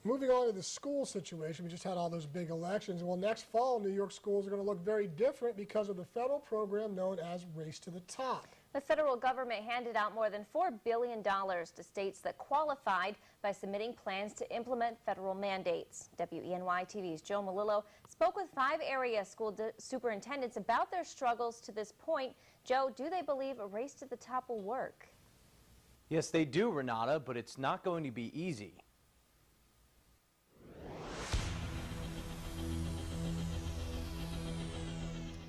Moving on to the school situation, we just had all those big elections. Well, next fall, New York schools are going to look very different because of the federal program known as Race to the Top. The federal government handed out more than $4 billion to states that qualified by submitting plans to implement federal mandates. WENY TV's Joe Malillo spoke with 5 area school superintendents about their struggles to this point. Joe, do they believe a Race to the Top will work? Yes, they do, Renata, but it's not going to be easy.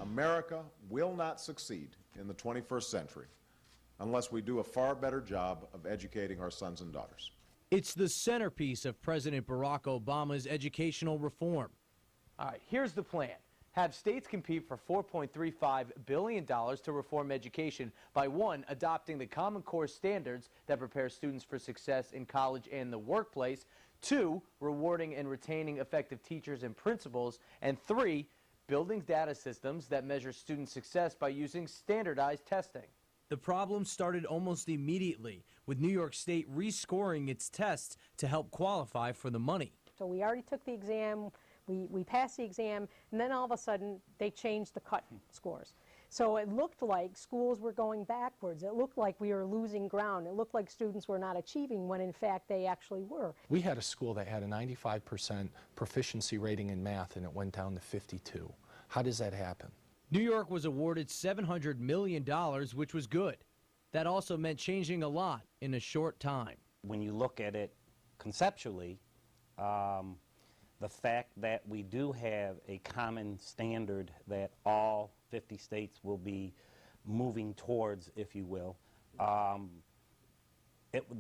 America will not succeed in the 21st century unless we do a far better job of educating our sons and daughters. It's the centerpiece of President Barack Obama's educational reform. All right, here's the plan. Have states compete for $4.35 billion to reform education by 1, adopting the Common Core standards that prepare students for success in college and the workplace, 2, rewarding and retaining effective teachers and principals, and 3, building data systems that measure student success by using standardized testing. The problem started almost immediately, with New York State rescoring its tests to help qualify for the money. So we already took the exam, we passed the exam, and then all of a sudden they changed the cut scores. So it looked like schools were going backwards. It looked like we were losing ground. It looked like students were not achieving when in fact they actually were. We had a school that had a 95% proficiency rating in math and it went down to 52. How does that happen? New York was awarded $700 million, which was good. That also meant changing a lot in a short time. When you look at it conceptually, the fact that we do have a common standard that all 50 states will be moving towards, if you will,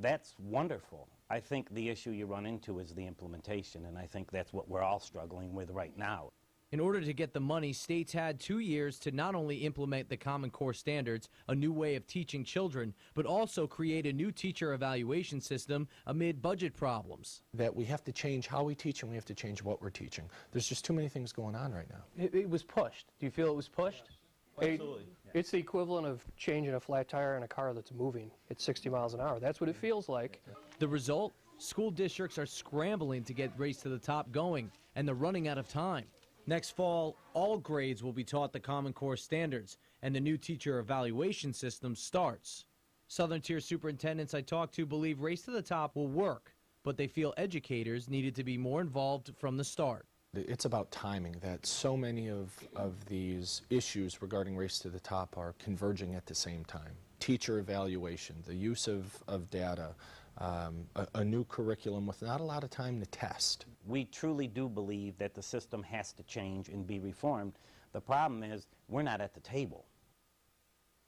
that's wonderful. I think the issue you run into is the implementation, and I think that's what we're all struggling with right now. In order to get the money, states had 2 years to not only implement the Common Core standards, a new way of teaching children, but also create a new teacher evaluation system amid budget problems. That we have to change how we teach and we have to change what we're teaching. There's just too many things going on right now. It was pushed. Do you feel it was pushed? Absolutely. It's the equivalent of changing a flat tire in a car that's moving at 60 miles an hour. That's what it feels like. The result? School districts are scrambling to get Race to the Top going, and they're running out of time. Next fall, all grades will be taught the Common Core standards, and the new teacher evaluation system starts. Southern Tier superintendents I talked to believe Race to the Top will work, but they feel educators needed to be more involved from the start. It's about timing, that so many of these issues regarding Race to the Top are converging at the same time. Teacher evaluation, the use of data, a new curriculum with not a lot of time to test. We truly do believe that the system has to change and be reformed. The problem is we're not at the table.